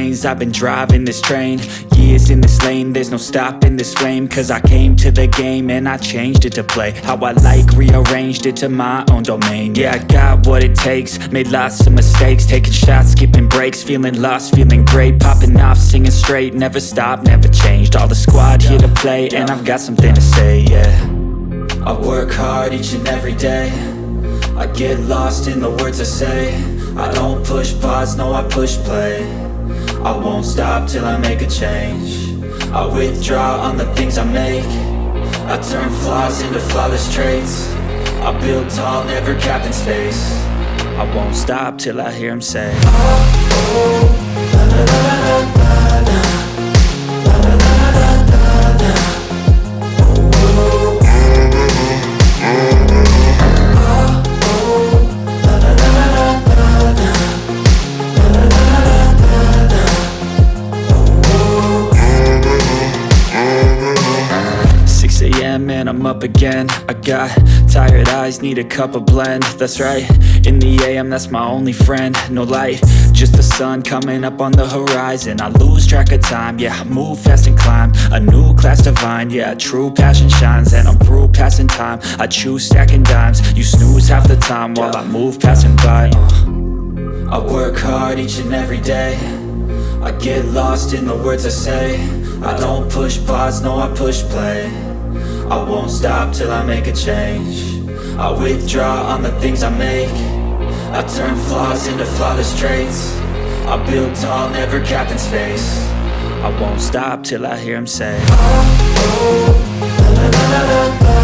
lanes. I've been driving this train, years in this lane. There's no stopping this flame, cause I came to the game and I changed it to play how I like, rearranged it to my own domain. Yeah, I got what it takes, made lots of mistakes, taking shots, skipping breaks, feeling lost, feeling great, popping off, singing straight, never stopped, never changed. All the squad here to play, and I've got something to say, yeah. I work hard each and every day, I get lost in the words I say. I don't push pause, no I push play. I won't stop till I make a change. I withdraw on the things I make. I turn flaws into flawless traits. I build tall, never capped in space. I won't stop till I hear him say, oh, oh, la la la la la la. And I'm up again. I got tired eyes, need a cup of blend. That's right, in the AM, that's my only friend. No light, just the sun coming up on the horizon. I lose track of time, yeah, I move fast and climb a new class divine, yeah, true passion shines. And I'm through passing time, I choose stacking dimes. You snooze half the time while I move passing by. I work hard each and every day, I get lost in the words I say. I don't push pause, no I push play. I won't stop till I make a change. I withdraw on the things I make. I turn flaws into flawless traits. I build tall, never capped in space. I won't stop till I hear him say, oh, oh, la la la la la.